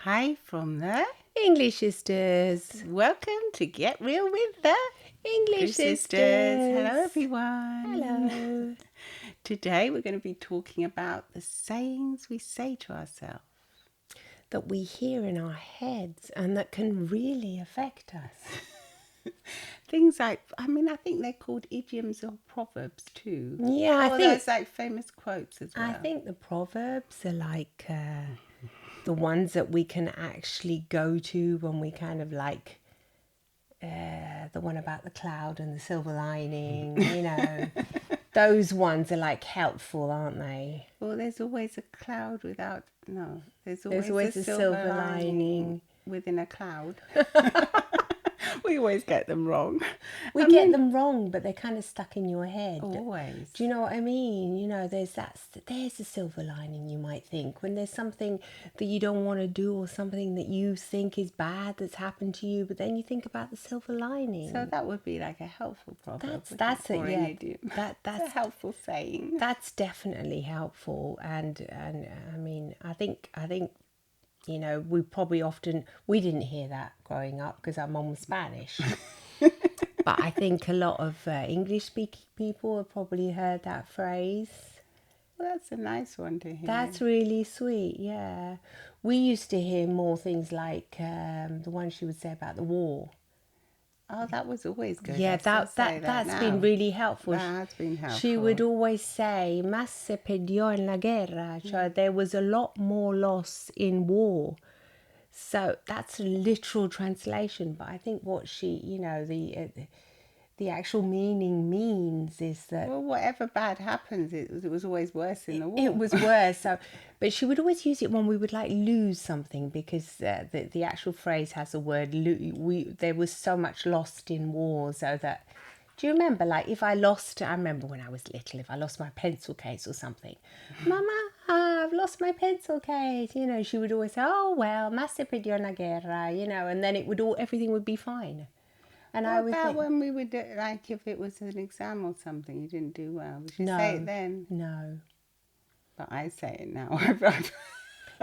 Hi from the English sisters. Welcome to Get Real with the English Sisters. sisters. Hello everyone. Hello. Today we're going to be talking about the sayings we say to ourselves. That we hear in our heads and that can really affect us. Things like, I think they're called idioms or proverbs too. Yeah, I think those like famous quotes as well. I think the proverbs are like the ones that we can actually go to when we kind of like the one about the cloud and the silver lining, Those ones are like helpful, aren't they? Well, there's always a cloud without, no, there's always a a silver silver lining within a cloud. We always get them wrong. We get them wrong, but they're kind of stuck in your head. Always. Do you know what I mean? There's a silver lining, you might think, when there's something that you don't want to do or something that you think is bad that's happened to you, but then you think about the silver lining. So that would be like a helpful proverb. That's or it, yeah. An idiom. That's a helpful saying. That's definitely helpful, and I mean, I think we didn't hear that growing up because our mum was Spanish. But I think a lot of English-speaking people have probably heard that phrase. Well, that's a nice one to hear. That's really sweet, yeah. We used to hear more things like the one she would say about the war. Oh, that was always good. Yeah, that's been really helpful. That has been helpful. She would always say, "Más se perdió en la guerra." So there was a lot more loss in war. So that's a literal translation, but I think what she, the actual meaning means is that... Well, whatever bad happens, it was always worse in the war. It was worse. So, but she would always use it when we would like lose something, because the actual phrase has a word. There was so much lost in war, so that... Do you remember, like, if I remember when I was little, if I lost my pencil case or something, Mama, I've lost my pencil case, she would always say, oh, well, más se perdió en la guerra, and then everything would be fine. And what about when we would do, like, if it was an exam or something, you didn't do well, would you say it then? No. But I say it now.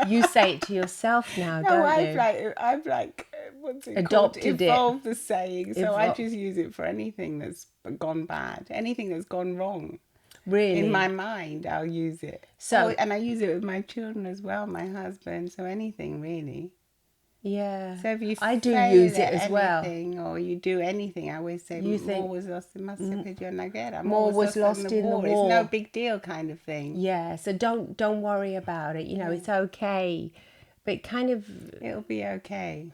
You say it to yourself now, don't you? I've what's it Adopted called? Evolved the saying, so I just use it for anything that's gone bad, anything that's gone wrong. Really? In my mind, I'll use it. So, and I use it with my children as well, my husband. So anything really. Yeah. So if you I do use it as well. Or you do anything, I always say more was lost in la guerra. More was lost in the war. It's no big deal, kind of thing. Yeah. So don't worry about it. It's okay. But kind of... It'll be okay.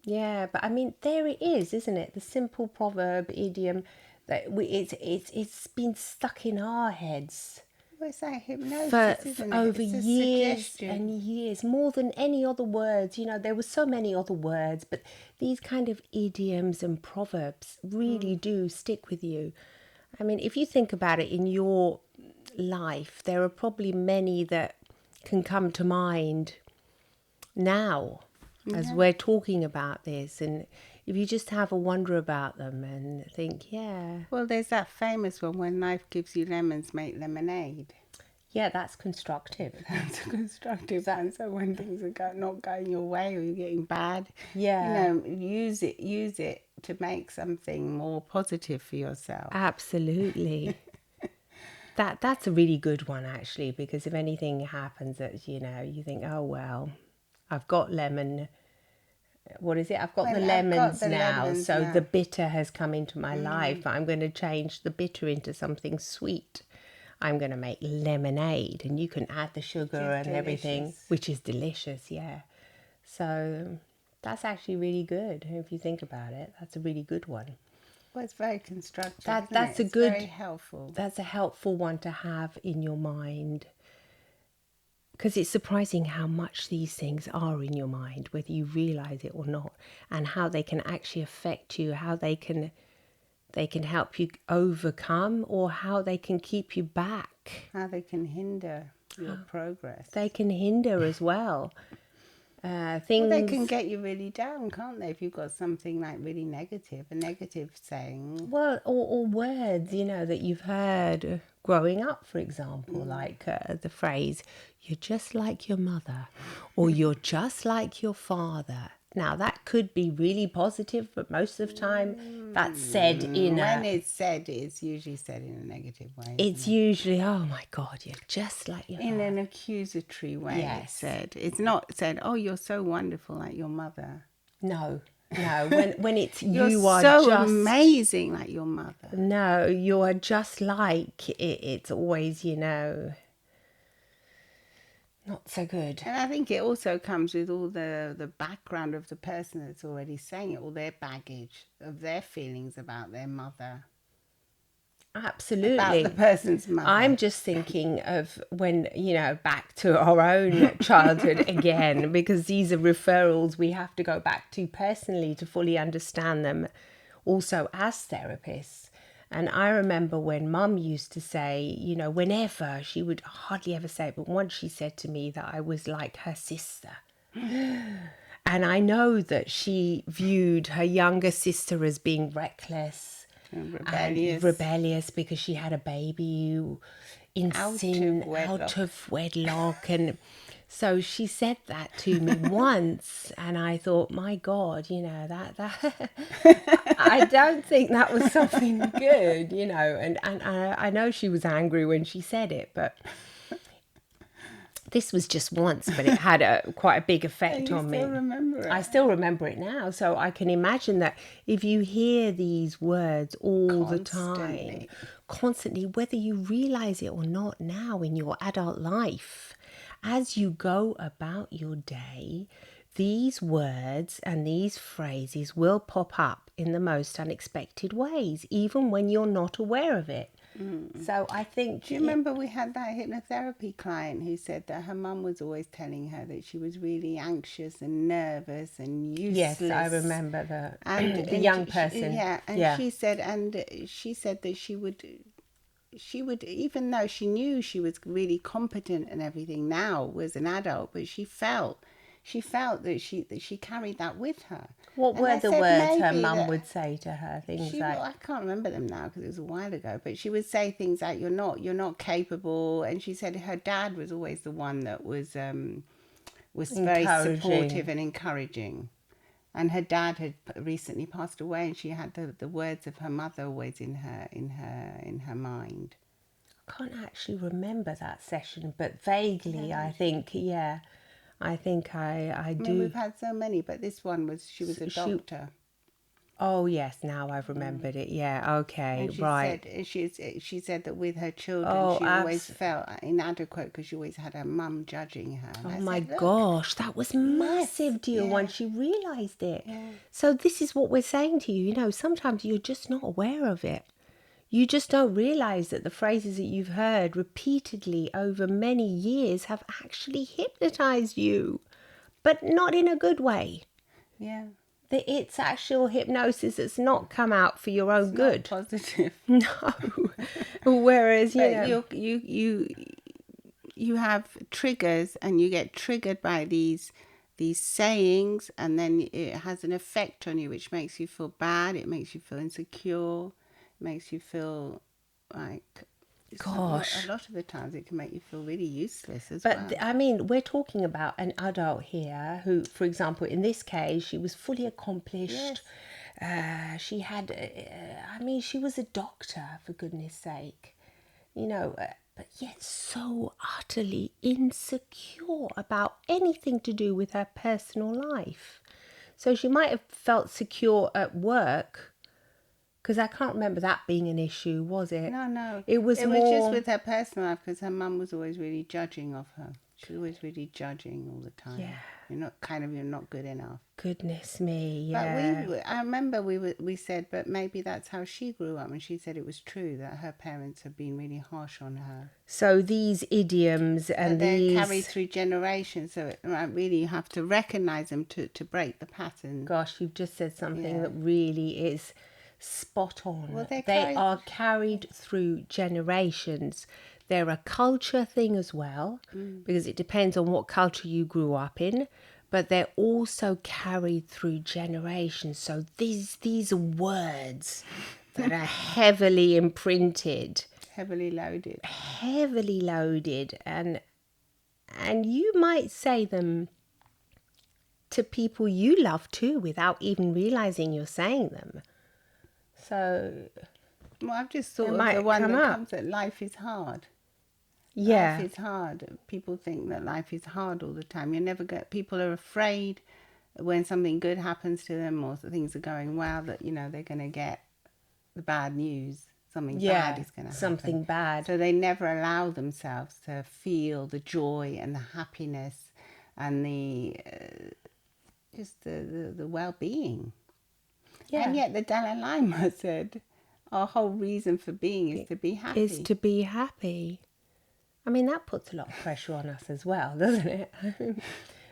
Yeah. But I mean, there it is, isn't it? The simple proverb, idiom, that it's been stuck in our heads. Well, it's like hypnosis, for over years and years, more than any other words. There were so many other words, but these kind of idioms and proverbs really do stick with you. I mean, if you think about it in your life, there are probably many that can come to mind now as we're talking about this, and if you just have a wonder about them and think, yeah. Well, there's that famous one, when life gives you lemons, make lemonade. Yeah, that's constructive. That's a constructive answer when things are not going your way or you're getting bad. Yeah. Use it to make something more positive for yourself. Absolutely. That's a really good one, actually, because if anything happens that, you think, oh, well, I've got lemon... What is it? I've got the lemons now, so the bitter has come into my life. I'm going to change the bitter into something sweet. I'm going to make lemonade, and you can add the sugar and everything, which is delicious, yeah. So that's actually really good. If you think about it, that's a really good one. Well, it's very constructive. It's very helpful. That's a helpful one to have in your mind. Because it's surprising how much these things are in your mind, whether you realise it or not, and how they can actually affect you, how they can help you overcome, or how they can keep you back. How they can hinder your progress. They can hinder as well. things. Well, they can get you really down, can't they? If you've got something like really negative, a negative saying. Well, or words, that you've heard growing up, for example, like the phrase, "You're just like your mother," or "You're just like your father." Now, that could be really positive, but most of the time that's said in When it's said, it's usually said in a negative way. It's usually, "Oh my God, you're just like your in father." an accusatory way. Yes. It's said. It's not said, "Oh, you're so wonderful like your mother." No. When it's You're you are so just amazing like your mother. No, you are just like it's always, not so good. And I think it also comes with all the background of the person that's already saying it, all their baggage of their feelings about their mother. Absolutely. About the person's mother. I'm just thinking of when, back to our own childhood again, because these are referrals we have to go back to personally to fully understand them also as therapists. And I remember when Mum used to say, whenever, she would hardly ever say it, but once she said to me that I was like her sister. And I know that she viewed her younger sister as being reckless and rebellious because she had a baby out of wedlock. And so she said that to me once, and I thought, my God, that I don't think that was something good, and I know she was angry when she said it, but this was just once, but it had quite a big effect on me. I still remember it. I still remember it now. So I can imagine that if you hear these words all the time, constantly, whether you realize it or not now in your adult life, as you go about your day, these words and these phrases will pop up in the most unexpected ways, even when you're not aware of it. So I think... Do you remember we had that hypnotherapy client who said that her mum was always telling her that she was really anxious and nervous and useless? Yes, I remember the young person. She said that she would, even though she knew she was really competent and everything now as an adult, but she felt that she carried that with her. What were the words her mum would say to her? Things like, I can't remember them now because it was a while ago, but she would say things like, you're not capable. And she said her dad was always the one that was very supportive and encouraging. And her dad had recently passed away, and she had the words of her mother always in her mind. I can't actually remember that session, but vaguely, I think, yeah. I think I do. We've had so many, but this one she was a doctor. Oh yes, now I've remembered it. Yeah, okay, and right. She said that with her children, she always felt inadequate because she always had her mum judging her. Oh my gosh, that was massive deal once she realised it. Yeah. So this is what we're saying to you. Sometimes you're just not aware of it. You just don't realise that the phrases that you've heard repeatedly over many years have actually hypnotised you, but not in a good way. Yeah. It's actual hypnosis that's not come out for your own good. Not positive. No. Whereas, you have triggers, and you get triggered by these sayings, and then it has an effect on you, which makes you feel bad. It makes you feel insecure. Makes you feel like, gosh, a lot of the times it can make you feel really useless as well. But I mean, we're talking about an adult here who, for example, in this case, she was fully accomplished. Yes. She had, she was a doctor, for goodness sake, but yet so utterly insecure about anything to do with her personal life. So she might have felt secure at work, because I can't remember that being an issue, was it? No. It was just with her personal life, because her mum was always really judging of her. She was always really judging all the time. Yeah. You're not good enough. Goodness me, yeah. But I remember we said, but maybe that's how she grew up, and she said it was true that her parents had been really harsh on her. So these idioms and they're carried through generations, so really you have to recognise them to break the pattern. Gosh, you've just said something that really is spot on. Well, they are carried through generations. They're a culture thing as well, because it depends on what culture you grew up in. but they're also carried through generations. So these are words that are heavily imprinted, Heavily loaded, and you might say them to people you love too without even realizing you're saying them. So well, I've just thought it of might the one come that up. comes that life is hard. Yeah. Life is hard. People think that life is hard all the time. People are afraid when something good happens to them or things are going well that, they're going to get the bad news. Something bad is going to happen. Something bad. So they never allow themselves to feel the joy and the happiness and the just the well-being. Yeah. And yet the Dalai Lama said our whole reason for being is to be happy. Is to be happy. I mean, that puts a lot of pressure on us as well, doesn't it?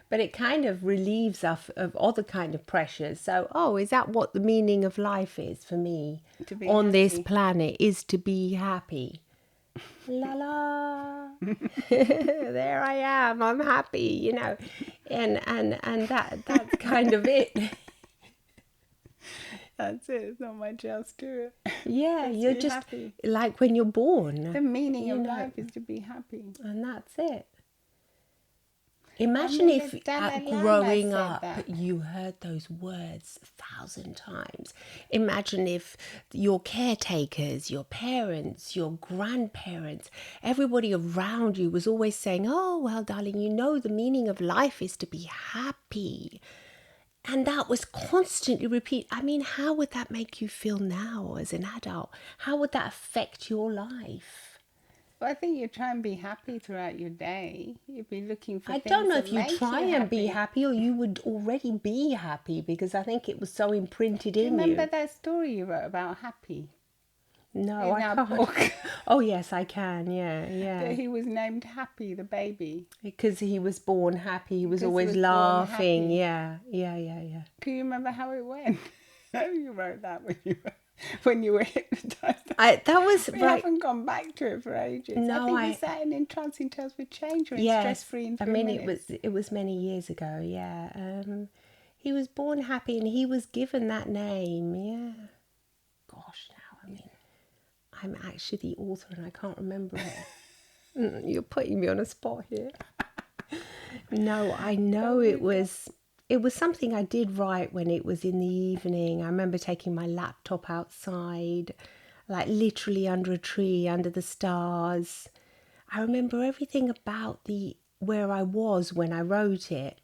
But it kind of relieves us of other kind of pressures. So, is that what the meaning of life is for me on this planet, is to be happy? La la. There I am. I'm happy, and that's kind of it. That's it. There's not much else to it. Yeah, you're just happy. Like when you're born. The meaning of life is to be happy. And that's it. Imagine if growing up you heard those words 1,000 times. Imagine if your caretakers, your parents, your grandparents, everybody around you was always saying, oh, well, darling, the meaning of life is to be happy. And that was constantly repeated. I mean, how would that make you feel now as an adult? How would that affect your life? Well, I think you try and be happy throughout your day. You'd be looking for I things don't know that if you make try you and be happy or you would already be happy, because I think it was so imprinted in you. Remember that story you wrote about Happy? No, I can't. Oh, yes, I can. Yeah. That he was named Happy, the baby. Because he was born happy. He was always laughing. Yeah. Can you remember how it went? You wrote that when you were hypnotized. We haven't gone back to it for ages. No, I think we sat in Entrancing Tales with Change, or in Stress Free in 3 minutes. it was many years ago. Yeah. He was born happy, and he was given that name. Yeah. Gosh, now I'm actually the author and I can't remember it. You're putting me on a spot here. No, I know it was something I did write when it was in the evening. I remember taking my laptop outside, like literally under a tree, under the stars. I remember everything about where I was when I wrote it.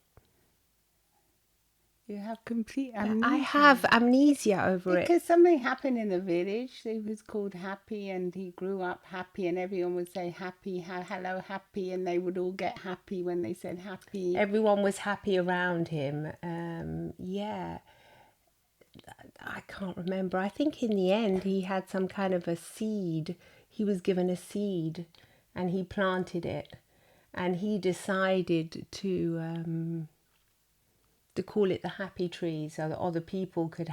You have complete amnesia. I have amnesia over because something happened in the village. He was called Happy, and he grew up happy, and everyone would say happy, hello, happy, and they would all get happy when they said happy. Everyone was happy around him. Yeah. I can't remember. I think in the end he had some kind of a seed. He was given a seed and he planted it, and he decided to call it the happy tree so that other people could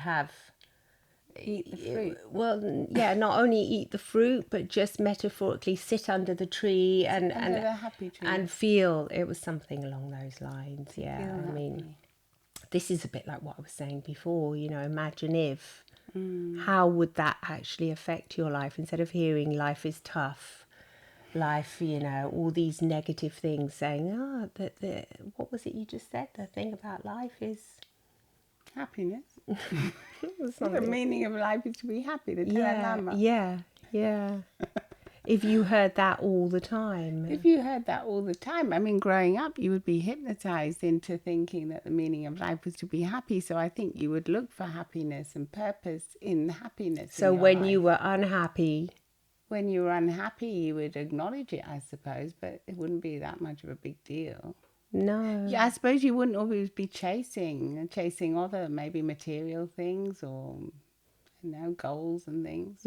eat the fruit. Well, yeah, not only eat the fruit, but just metaphorically sit under the tree and the happy tree. And feel. It was something along those lines. Yeah, I mean, this is a bit like what I was saying before. Imagine if. How would that actually affect your life? Instead of hearing life is tough, life, all these negative things, saying, what was it you just said? The thing about life is happiness. The meaning of life is to be happy. The Dalai Lama. Yeah. If you heard that all the time. I mean, growing up, you would be hypnotized into thinking that the meaning of life was to be happy. So I think you would look for happiness and purpose in happiness. So when you were unhappy. When you were unhappy, you would acknowledge it, I suppose, but it wouldn't be that much of a big deal. No. Yeah, I suppose you wouldn't always be chasing other maybe material things or, goals and things.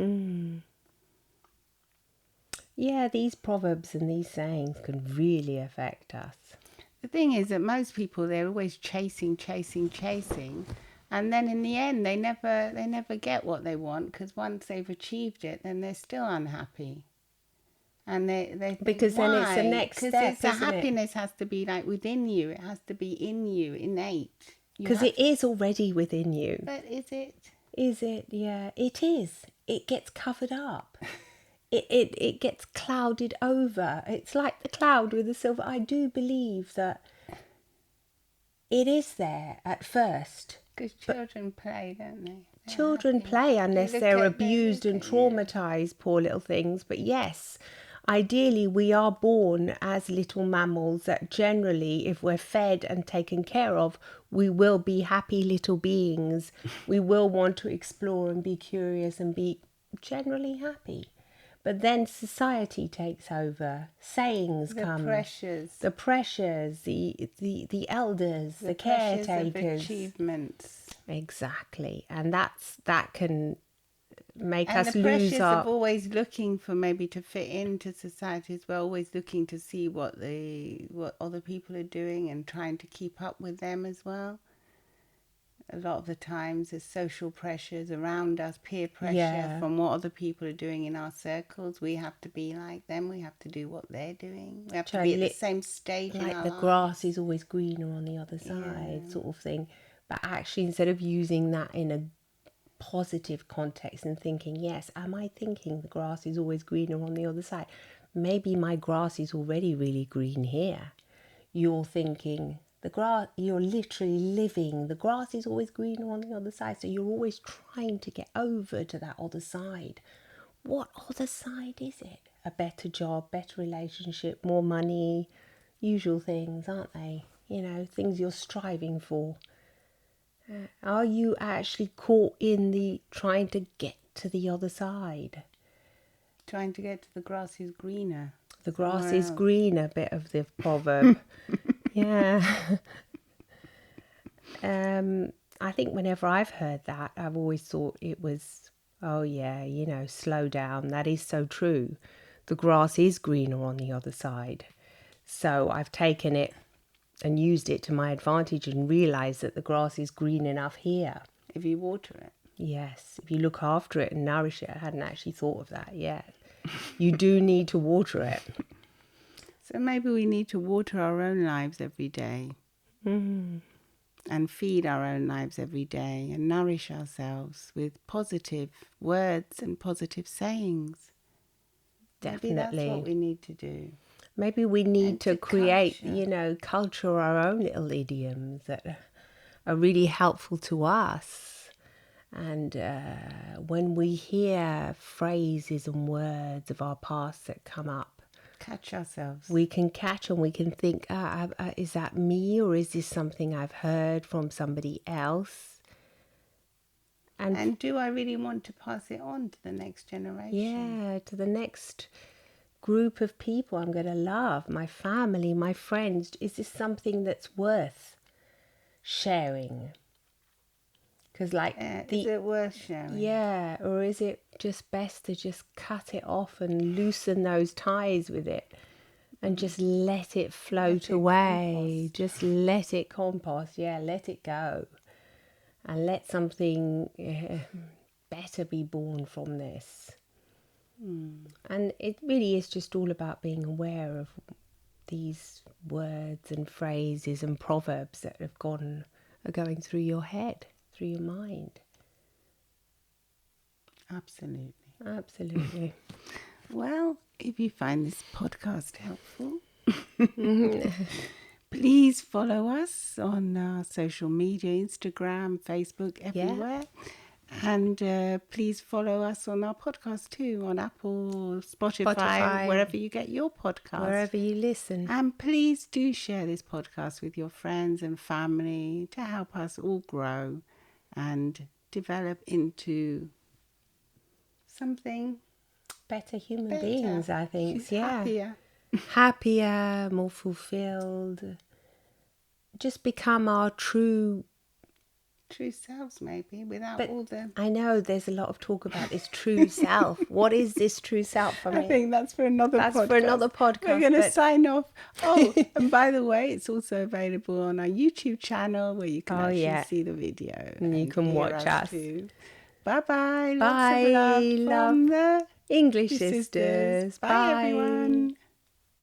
Yeah, these proverbs and these sayings can really affect us. The thing is that most people, they're always chasing. And then in the end, they never get what they want, because once they've achieved it, then they're still unhappy. And they think, Because then it's the next step, Because the isn't it? happiness has to be like within you. It has to be in you, innate. Because it is already within you. But is it? Is it? Yeah, it is. It gets covered up. It gets clouded over. It's like the cloud with the silver. I do believe that it is there at first. Because children play, don't they? Children play unless they're abused and traumatized, poor little things. But yes, ideally we are born as little mammals that generally, if we're fed and taken care of, we will be happy little beings. We will want to explore and be curious and be generally happy. But then society takes over. Sayings come. The pressures, the elders, the caretakers. Of achievements. Exactly. And that can make us lose our... And the pressures of always looking for maybe to fit into society as well, always looking to see what other people are doing and trying to keep up with them as well. A lot of the times there's social pressures around us, peer pressure from what other people are doing in our circles. We have to be like them. We have to do what they're doing. We have to be at the same stage in our lives. Like the grass is always greener on the other side, sort of thing. But actually, instead of using that in a positive context and thinking, yes, am I thinking the grass is always greener on the other side? Maybe my grass is already really green here. You're thinking... the grass, you're literally living, the grass is always greener on the other side, so you're always trying to get over to that other side. What other side is it? A better job, better relationship, more money, usual things, aren't they? You know, things you're striving for. Are you actually caught in the trying to get to the other side? Trying to get to the grass is greener. The grass is greener, bit of the proverb. Yeah. I think whenever I've heard that, I've always thought it was, oh yeah, you know, slow down. That is so true. The grass is greener on the other side. So I've taken it and used it to my advantage and realised that the grass is green enough here. If you water it. Yes, if you look after it and nourish it. I hadn't actually thought of that yet. You do need to water it. So maybe we need to water our own lives every day and feed our own lives every day and nourish ourselves with positive words and positive sayings. Definitely. Maybe that's what we need to do. Maybe we need to create, culture our own little idioms that are really helpful to us. And when we hear phrases and words of our past that come up, catch ourselves. We can catch and we can think, is that me, or is this something I've heard from somebody else? And do I really want to pass it on to the next generation? Yeah, to the next group of people I'm going to love, my family, my friends. Is this something that's worth sharing? Because is it worth sharing? Yeah, or is it just best to just cut it off and loosen those ties with it and just let it float away? Just let it compost. Yeah, let it go. And let something better be born from this. And it really is just all about being aware of these words and phrases and proverbs that are going through your head, through your mind. Absolutely. Well, if you find this podcast helpful, please follow us on social media, Instagram, Facebook, everywhere. And please follow us on our podcast too, on Apple, Spotify, wherever you get your podcast. Wherever you listen. And please do share this podcast with your friends and family to help us all grow and develop into something better human beings, I think. Happier, more fulfilled. Just become our true selves, maybe, without all the... I know there's a lot of talk about this true self. What is this true self for me? I think that's for another podcast. We're going to sign off. Oh, and by the way, it's also available on our YouTube channel where you can actually see the video. And you can watch us. Too. Bye-bye. Lots Bye, of love love. from the English sisters. sisters. Bye, Bye. everyone.